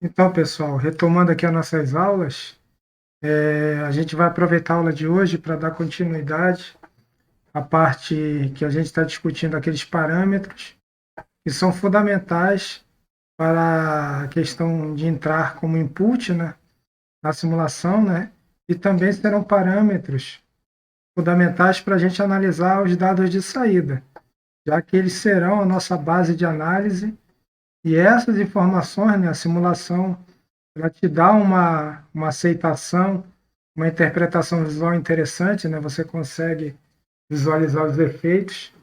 Então, pessoal, retomando aqui as nossas aulas, a gente vai aproveitar a aula de hoje para dar continuidade à parte que a gente está discutindo aqueles parâmetros que são fundamentais para a questão de entrar como input, né, na simulação, né, e também serão parâmetros fundamentais para a gente analisar os dados de saída, já que eles serão a nossa base de análise e essas informações, né, a simulação, ela te dá uma aceitação, uma interpretação visual interessante, né? Você consegue visualizar os efeitos,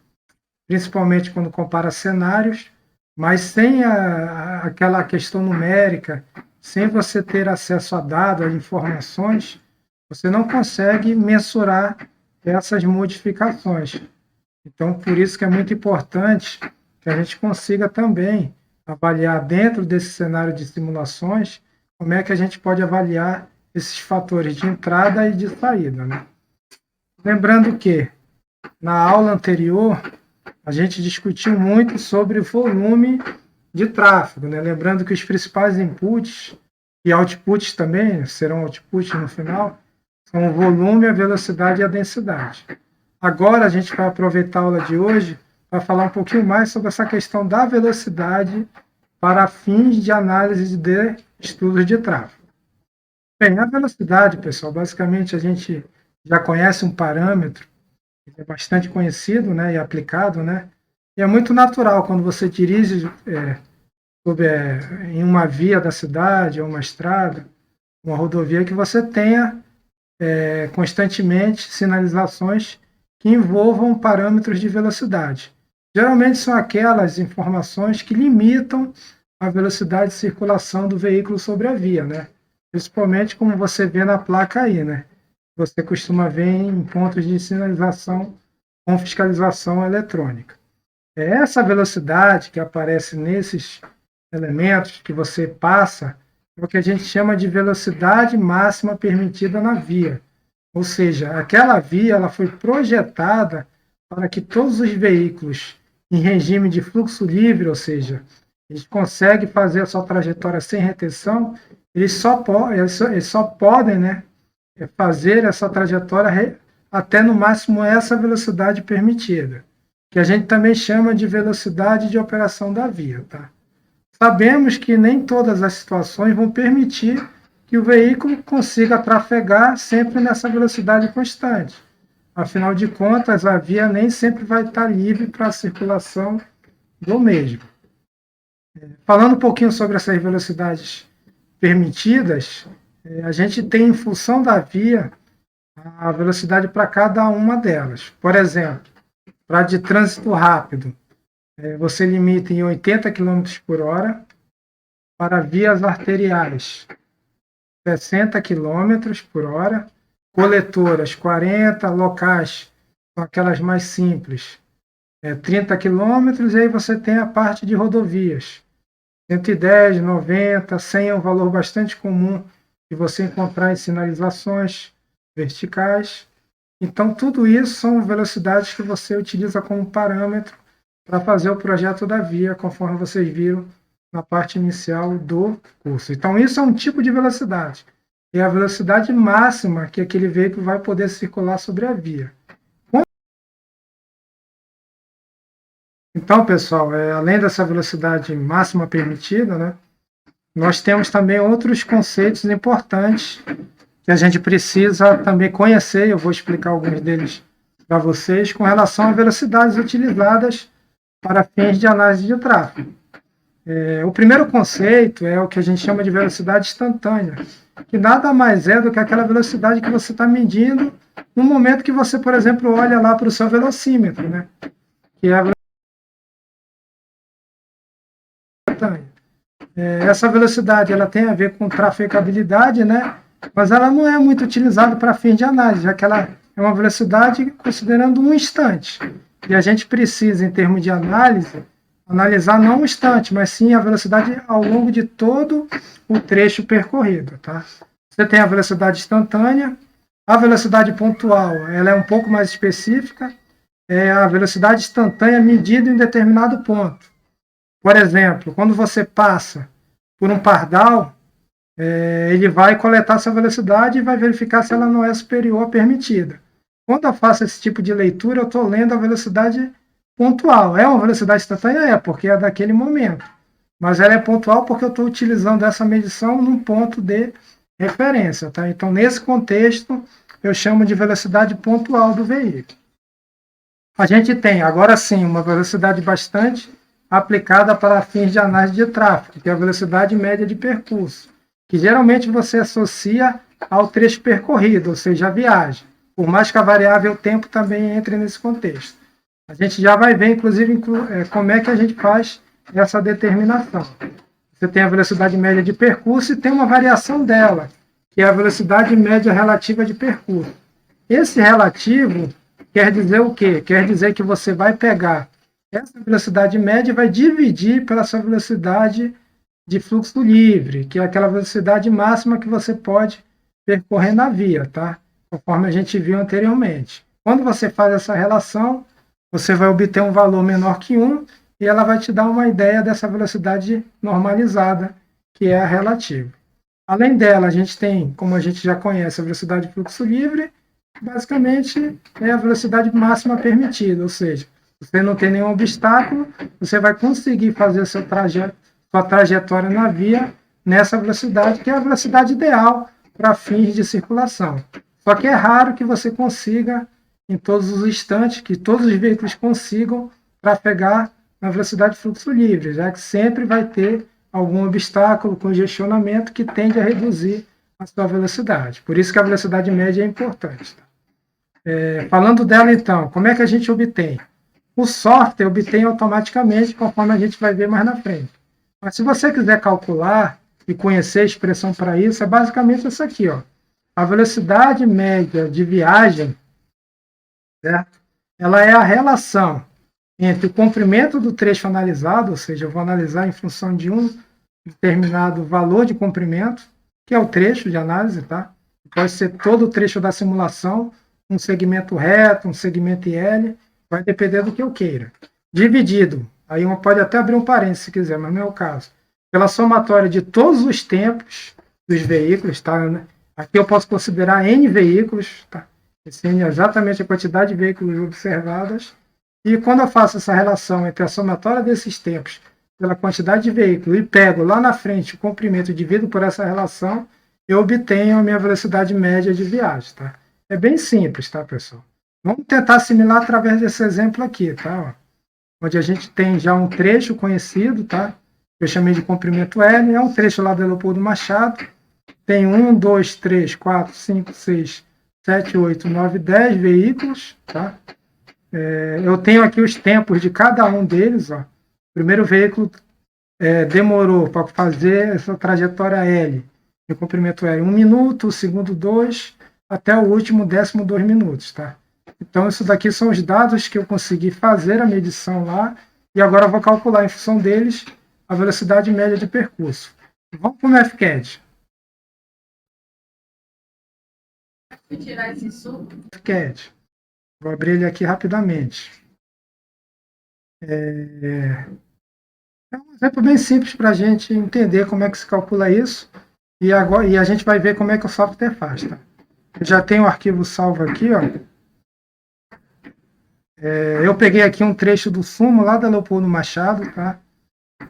principalmente quando compara cenários, mas sem aquela questão numérica, sem você ter acesso a dados, a informações, você não consegue mensurar essas modificações. Então, por isso que é muito importante que a gente consiga também avaliar dentro desse cenário de simulações como é que a gente pode avaliar esses fatores de entrada e de saída, né? Lembrando que na aula anterior a gente discutiu muito sobre o volume de tráfego, né? Lembrando que os principais inputs e outputs também serão outputs no final, são o volume, a velocidade e a densidade. Agora a gente vai aproveitar a aula de hoje para falar um pouquinho mais sobre essa questão da velocidade para fins de análise de estudos de tráfego. Bem, a velocidade, pessoal, basicamente a gente já conhece um parâmetro que é bastante conhecido, né, e aplicado, né, e é muito natural quando você dirige em uma via da cidade, ou uma estrada, uma rodovia, que você tenha constantemente sinalizações que envolvam parâmetros de velocidade. Geralmente são aquelas informações que limitam a velocidade de circulação do veículo sobre a via, né? Principalmente como você vê na placa aí, né? Você costuma ver em pontos de sinalização com fiscalização eletrônica. É essa velocidade que aparece nesses elementos que você passa é o que a gente chama de velocidade máxima permitida na via. Ou seja, aquela via ela foi projetada para que todos os veículos em regime de fluxo livre, ou seja, eles conseguem fazer a sua trajetória sem retenção, eles só podem, né, fazer essa trajetória até no máximo essa velocidade permitida, que a gente também chama de velocidade de operação da via. Tá? Sabemos que nem todas as situações vão permitir que o veículo consiga trafegar sempre nessa velocidade constante. Afinal de contas, a via nem sempre vai estar livre para a circulação do mesmo. Falando um pouquinho sobre essas velocidades permitidas, a gente tem, em função da via, a velocidade para cada uma delas. Por exemplo, para de trânsito rápido, você limita em 80 km por hora, para vias arteriais, 60 km por hora, coletoras 40, locais são aquelas mais simples, 30 km, e aí você tem a parte de rodovias, 110, 90, 100 é um valor bastante comum de você encontrar em sinalizações verticais. Então, tudo isso são velocidades que você utiliza como parâmetro para fazer o projeto da via, conforme vocês viram na parte inicial do curso. Então, isso é um tipo de velocidade. É a velocidade máxima que aquele veículo vai poder circular sobre a via. Então, pessoal, além dessa velocidade máxima permitida, né, nós temos também outros conceitos importantes que a gente precisa também conhecer. Eu vou explicar alguns deles para vocês com relação a velocidades utilizadas para fins de análise de tráfego. O primeiro conceito é o que a gente chama de velocidade instantânea, que nada mais é do que aquela velocidade que você está medindo no momento que você, por exemplo, olha lá para o seu velocímetro, né? Que é a velocidade instantânea. Essa velocidade ela tem a ver com trafegabilidade, né? Mas ela não é muito utilizada para fins de análise, já que ela é uma velocidade considerando um instante. E a gente precisa, em termos de análise, analisar não um instante, mas sim a velocidade ao longo de todo o trecho percorrido. Tá? Você tem a velocidade instantânea, a velocidade pontual, ela é um pouco mais específica, é a velocidade instantânea medida em determinado ponto. Por exemplo, quando você passa por um pardal, ele vai coletar essa velocidade e vai verificar se ela não é superior à permitida. Quando eu faço esse tipo de leitura, eu estou lendo a velocidade pontual. É uma velocidade instantânea? É, porque é daquele momento. Mas ela é pontual porque eu estou utilizando essa medição num ponto de referência. Tá? Então, nesse contexto, eu chamo de velocidade pontual do veículo. A gente tem, agora sim, uma velocidade bastante aplicada para fins de análise de tráfego, que é a velocidade média de percurso, que geralmente você associa ao trecho percorrido, ou seja, a viagem, por mais que a variável tempo também entre nesse contexto. A gente já vai ver, inclusive, como é que a gente faz essa determinação. Você tem a velocidade média de percurso e tem uma variação dela, que é a velocidade média relativa de percurso. Esse relativo quer dizer o quê? Quer dizer que você vai pegar essa velocidade média e vai dividir pela sua velocidade de fluxo livre, que é aquela velocidade máxima que você pode percorrer na via, tá? Conforme a gente viu anteriormente. Quando você faz essa relação, você vai obter um valor menor que 1 e ela vai te dar uma ideia dessa velocidade normalizada, que é a relativa. Além dela, a gente tem, como a gente já conhece, a velocidade de fluxo livre, basicamente é a velocidade máxima permitida, ou seja, se você não tem nenhum obstáculo, você vai conseguir fazer sua trajetória na via nessa velocidade, que é a velocidade ideal para fins de circulação. Só que é raro que você consiga, em todos os instantes, que todos os veículos consigam trafegar na velocidade de fluxo livre, já que sempre vai ter algum obstáculo, congestionamento que tende a reduzir a sua velocidade. Por isso que a velocidade média é importante. Falando dela, então, como é que a gente obtém? O software obtém automaticamente, conforme a gente vai ver mais na frente. Mas se você quiser calcular e conhecer a expressão para isso, é basicamente essa aqui, ó. A velocidade média de viagem, certo? Ela é a relação entre o comprimento do trecho analisado, ou seja, eu vou analisar em função de um determinado valor de comprimento, que é o trecho de análise, tá? Pode ser todo o trecho da simulação, um segmento reto, um segmento IL, vai depender do que eu queira. Dividido, aí uma pode até abrir um parênteses se quiser, mas não é o caso. Pela somatória de todos os tempos dos veículos, tá? Aqui eu posso considerar N veículos, tá? Esse N é exatamente a quantidade de veículos observados. E quando eu faço essa relação entre a somatória desses tempos pela quantidade de veículos e pego lá na frente o comprimento e divido por essa relação, eu obtenho a minha velocidade média de viagem, tá? É bem simples, tá, pessoal? Vamos tentar assimilar através desse exemplo aqui, tá? Onde a gente tem já um trecho conhecido, tá? Eu chamei de comprimento L, é um trecho lá do Leopoldo Machado. Tem 1, 2, 3, 4, 5, 6, 7, 8, 9, 10 veículos, tá? Eu tenho aqui os tempos de cada um deles, ó. O primeiro veículo demorou para fazer essa trajetória L, de comprimento L, 1 minuto, o segundo 2, até o último 12 minutos, tá? Então, isso daqui são os dados que eu consegui fazer a medição lá, e agora eu vou calcular em função deles a velocidade média de percurso. Vamos para o MathCAD. MathCAD. Vou abrir ele aqui rapidamente. É um exemplo bem simples para a gente entender como é que se calcula isso, e a gente vai ver como é que o software faz, tá? Eu já tenho o arquivo salvo aqui, ó. Eu peguei aqui um trecho do sumo lá da Leopoldo Machado, tá?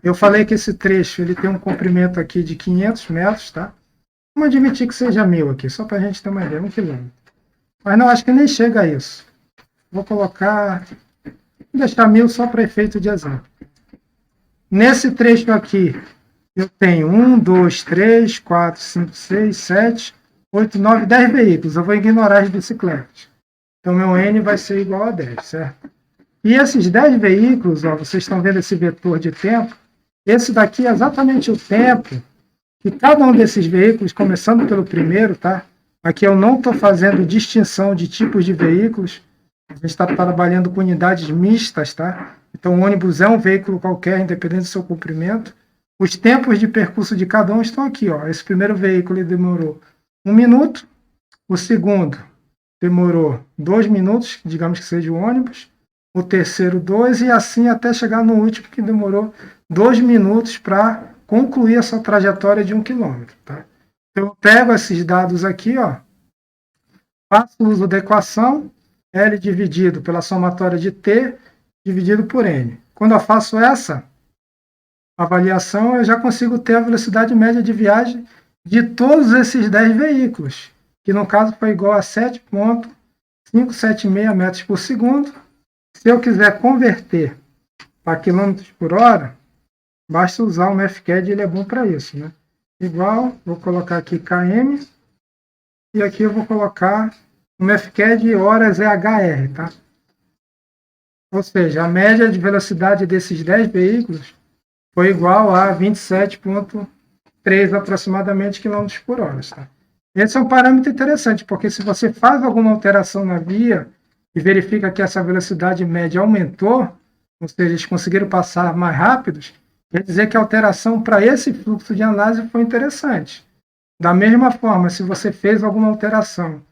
Eu falei que esse trecho ele tem um comprimento aqui de 500 metros, tá? Vamos admitir que seja 1000 aqui, só para a gente ter uma ideia, 1 quilômetro. Mas não, acho que nem chega a isso. Vou colocar, vou deixar 1000 só para efeito de exemplo. Nesse trecho aqui, eu tenho 1, 2, 3, 4, 5, 6, 7, 8, 9, 10 veículos. Eu vou ignorar as bicicletas. Então, meu N vai ser igual a 10, certo? E esses 10 veículos, ó, vocês estão vendo esse vetor de tempo, esse daqui é exatamente o tempo que cada um desses veículos, começando pelo primeiro, tá? Aqui eu não estou fazendo distinção de tipos de veículos, a gente está trabalhando com unidades mistas, tá? Então, o ônibus é um veículo qualquer, independente do seu comprimento. Os tempos de percurso de cada um estão aqui, ó. Esse primeiro veículo ele demorou 1 minuto, o segundo demorou 2 minutos, digamos que seja o ônibus, o terceiro 2, e assim até chegar no último, que demorou 2 minutos para concluir essa trajetória de 1 quilômetro. Tá? Então, eu pego esses dados aqui, ó, faço uso da equação, L dividido pela somatória de T, dividido por N. Quando eu faço essa avaliação, eu já consigo ter a velocidade média de viagem de todos esses 10 veículos, que no caso foi igual a 7,576 metros por segundo. Se eu quiser converter para quilômetros por hora, basta usar o MathCAD, ele é bom para isso, né? Igual, vou colocar aqui km, e aqui eu vou colocar o MathCAD horas é HR, tá? Ou seja, a média de velocidade desses 10 veículos foi igual a 27,3 aproximadamente quilômetros por hora, tá? Esse é um parâmetro interessante, porque se você faz alguma alteração na via e verifica que essa velocidade média aumentou, ou seja, eles conseguiram passar mais rápidos, quer dizer que a alteração para esse fluxo de análise foi interessante. Da mesma forma, se você fez alguma alteração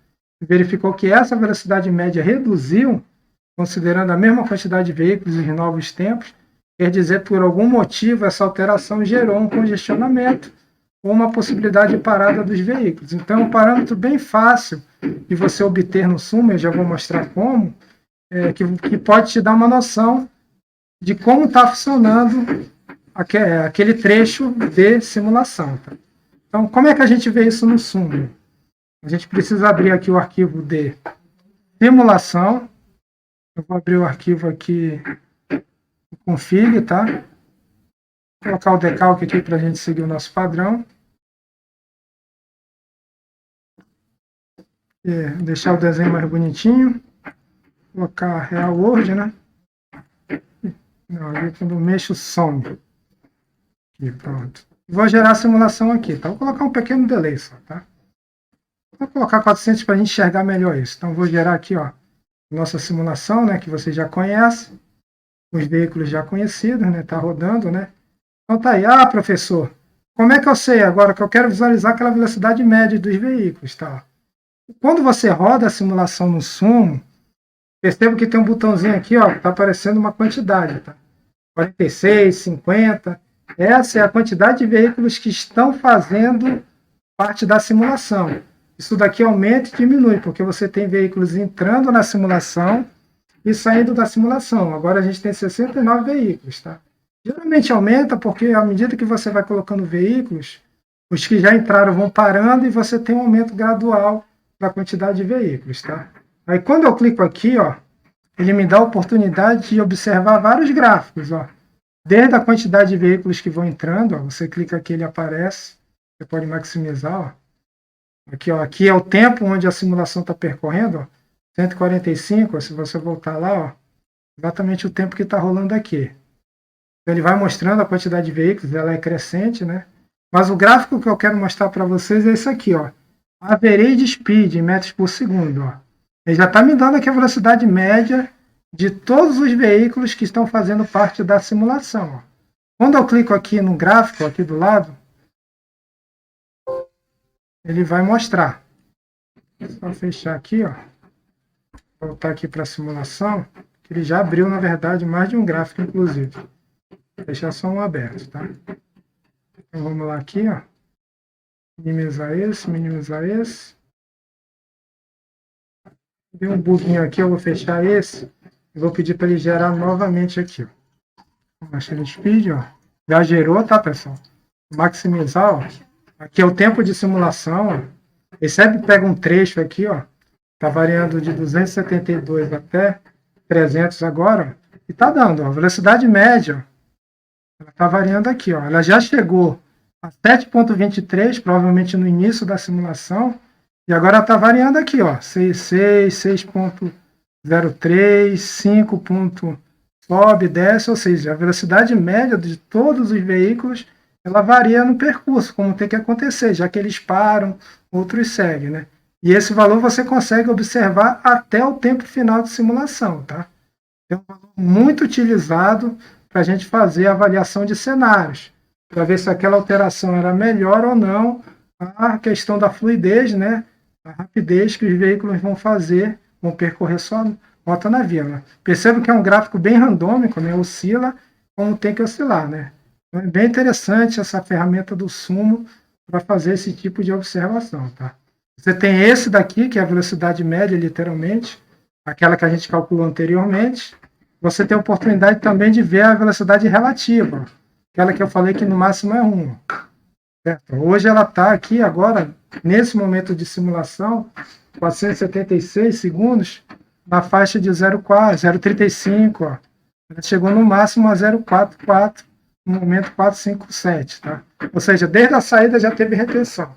e verificou que essa velocidade média reduziu, considerando a mesma quantidade de veículos e os novos tempos, quer dizer, por algum motivo, essa alteração gerou um congestionamento ou uma possibilidade de parada dos veículos. Então, é um parâmetro bem fácil de você obter no Summer, eu já vou mostrar como, que pode te dar uma noção de como está funcionando aquele trecho de simulação. Tá? Então, como é que a gente vê isso no Summer? A gente precisa abrir aqui o arquivo de simulação. Eu vou abrir o arquivo aqui, o config, tá? Vou colocar o decalque aqui para a gente seguir o nosso padrão. Deixar o desenho mais bonitinho. Colocar Real World, né? Não, ali quando eu mexo, some. Aqui, pronto. Vou gerar a simulação aqui, tá? Vou colocar um pequeno delay só, tá? Vou colocar 400 para a gente enxergar melhor isso. Então, vou gerar aqui, ó, nossa simulação, né? Que você já conhece. Os veículos já conhecidos, né? Tá rodando, né? Então, tá aí. Ah, professor, como é que eu sei agora que eu quero visualizar aquela velocidade média dos veículos, tá? Quando você roda a simulação no Sumo, perceba que tem um botãozinho aqui, ó, que está aparecendo uma quantidade, tá? 46, 50. Essa é a quantidade de veículos que estão fazendo parte da simulação. Isso daqui aumenta e diminui, porque você tem veículos entrando na simulação e saindo da simulação. Agora a gente tem 69 veículos, tá? Geralmente aumenta porque à medida que você vai colocando veículos, os que já entraram vão parando e você tem um aumento gradual da quantidade de veículos, tá? Aí quando eu clico aqui, ó, ele me dá a oportunidade de observar vários gráficos, ó. Desde a quantidade de veículos que vão entrando, ó, você clica aqui, ele aparece. Você pode maximizar, ó. Aqui, ó, aqui é o tempo onde a simulação está percorrendo, ó. 145, ó, se você voltar lá, ó, exatamente o tempo que está rolando aqui. Então, ele vai mostrando a quantidade de veículos, ela é crescente, né? Mas o gráfico que eu quero mostrar para vocês é esse aqui, ó. Average speed em metros por segundo, ó. Ele já está me dando aqui a velocidade média de todos os veículos que estão fazendo parte da simulação, ó. Quando eu clico aqui no gráfico, aqui do lado, ele vai mostrar. Só fechar aqui, ó. Voltar aqui para a simulação, que ele já abriu, na verdade, mais de um gráfico, inclusive. Vou deixar só um aberto, tá? Então vamos lá aqui, ó. Minimizar esse. Deu um buguinho aqui, eu vou fechar esse. E vou pedir para ele gerar novamente aqui, ó. Machine Speed, ó. Já gerou, tá, pessoal? Maximizar, ó. Aqui é o tempo de simulação, ó. Ele sempre pega um trecho aqui, ó. Tá variando de 272 até 300 agora, ó. E tá dando, ó. Velocidade média, ó. Ela tá variando aqui, ó. Ela já chegou a 7,23, provavelmente no início da simulação. E agora está variando aqui, ó, 6,6, 6,03, 5. Sobe, desce, ou seja, a velocidade média de todos os veículos, ela varia no percurso, como tem que acontecer, já que eles param, outros seguem, né? E esse valor você consegue observar até o tempo final de simulação, tá? É um valor muito utilizado para a gente fazer a avaliação de cenários, para ver se aquela alteração era melhor ou não, a questão da fluidez, né? A rapidez que os veículos vão percorrer sua rota na via. Né? Perceba que é um gráfico bem randômico, né? Oscila como tem que oscilar, né? Então, é bem interessante essa ferramenta do Sumo para fazer esse tipo de observação, tá? Você tem esse daqui, que é a velocidade média, literalmente, aquela que a gente calculou anteriormente. Você tem a oportunidade também de ver a velocidade relativa, aquela que eu falei que no máximo é 1. Certo? Hoje ela está aqui agora, nesse momento de simulação, 476 segundos, na faixa de 0,4, 0,35. Ó. Ela chegou no máximo a 0,44, no momento 457. Tá? Ou seja, desde a saída já teve retenção.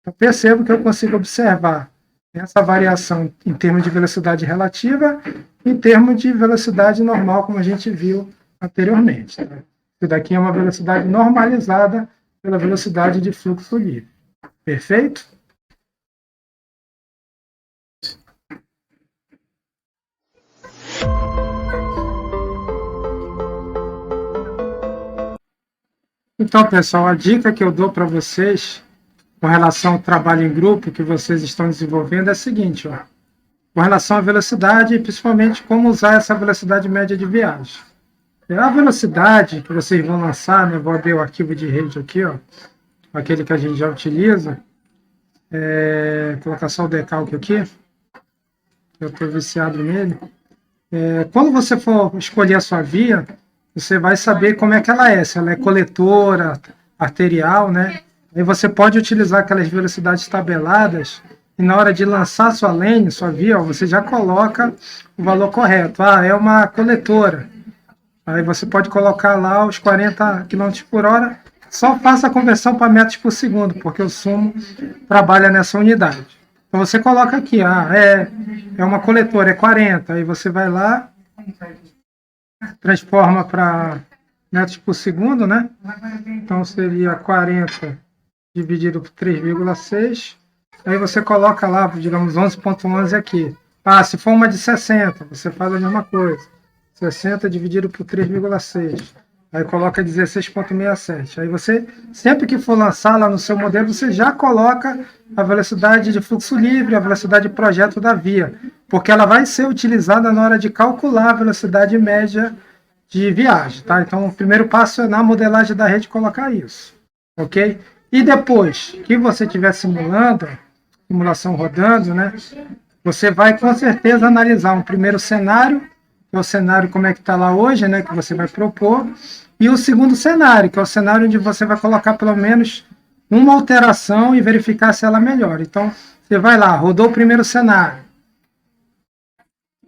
Eu percebo que eu consigo observar essa variação em termos de velocidade relativa, em termos de velocidade normal, como a gente viu anteriormente. Tá? Isso daqui é uma velocidade normalizada pela velocidade de fluxo livre. Perfeito? Então, pessoal, a dica que eu dou para vocês com relação ao trabalho em grupo que vocês estão desenvolvendo é a seguinte, ó, com relação à velocidade e principalmente como usar essa velocidade média de viagem. A velocidade que vocês vão lançar, né, vou abrir o arquivo de rede aqui, ó, aquele que a gente já utiliza, colocar só o decalque aqui, eu estou viciado nele. Quando você for escolher a sua via, você vai saber como é que ela é, se ela é coletora, arterial, né? Aí você pode utilizar aquelas velocidades tabeladas e na hora de lançar sua lane, sua via, você já coloca o valor correto. Ah, é uma coletora. Aí você pode colocar lá os 40 km por hora, só faça a conversão para metros por segundo, porque o Sumo trabalha nessa unidade. Então você coloca aqui, é uma coletora, é 40, aí você vai lá, transforma para metros por segundo, né? Então seria 40 dividido por 3,6. Aí você coloca lá, digamos, 11,11 aqui. Ah, se for uma de 60, você faz a mesma coisa. 60 dividido por 3,6. Aí coloca 16,67. Aí você, sempre que for lançar lá no seu modelo, você já coloca a velocidade de fluxo livre, a velocidade de projeto da via, porque ela vai ser utilizada na hora de calcular a velocidade média de viagem, tá? Então, o primeiro passo é na modelagem da rede colocar isso, ok? E depois que você estiver simulando, simulação rodando, né? Você vai com certeza analisar um primeiro cenário, que é o cenário como é que está lá hoje, né? Que você vai propor, e o segundo cenário, que é o cenário onde você vai colocar pelo menos uma alteração e verificar se ela melhora. Então, você vai lá, rodou o primeiro cenário,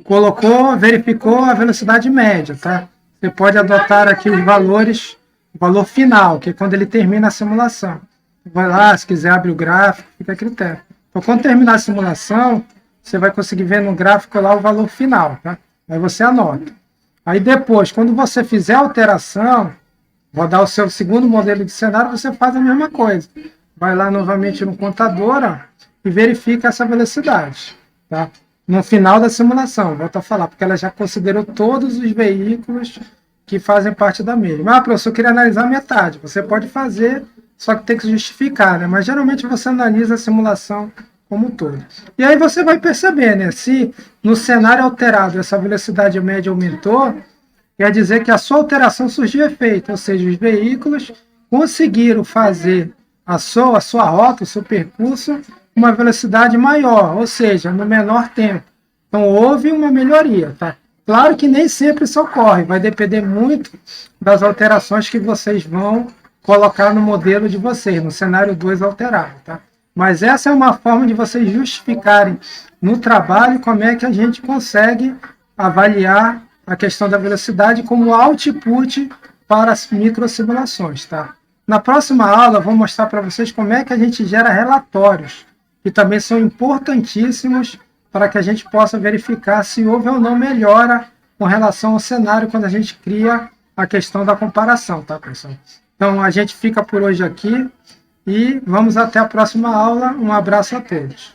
colocou, verificou a velocidade média, tá? Você pode adotar aqui os valores, o valor final, que é quando ele termina a simulação. Vai lá, se quiser abre o gráfico, fica a critério. Então, quando terminar a simulação, você vai conseguir ver no gráfico lá o valor final, tá? Aí você anota. Aí depois, quando você fizer a alteração, rodar o seu segundo modelo de cenário, você faz a mesma coisa. Vai lá novamente no contador, ó, e verifica essa velocidade, tá? No final da simulação, volto a falar, porque ela já considerou todos os veículos que fazem parte da mesma. Ah, professor, eu queria analisar metade. Você pode fazer, só que tem que justificar, né? Mas geralmente você analisa a simulação como um todo. E aí você vai perceber, né? Se no cenário alterado essa velocidade média aumentou, quer dizer que a sua alteração surgiu efeito, ou seja, os veículos conseguiram fazer a sua rota, o seu percurso, uma velocidade maior, ou seja, no menor tempo. Então, houve uma melhoria, tá? Claro que nem sempre isso ocorre, vai depender muito das alterações que vocês vão colocar no modelo de vocês, no cenário 2 alterado, tá? Mas essa é uma forma de vocês justificarem no trabalho como é que a gente consegue avaliar a questão da velocidade como output para as microsimulações, tá? Na próxima aula, eu vou mostrar para vocês como é que a gente gera relatórios, que também são importantíssimos para que a gente possa verificar se houve ou não melhora com relação ao cenário quando a gente cria a questão da comparação, tá, pessoal? Então, a gente fica por hoje aqui e vamos até a próxima aula. Um abraço a todos.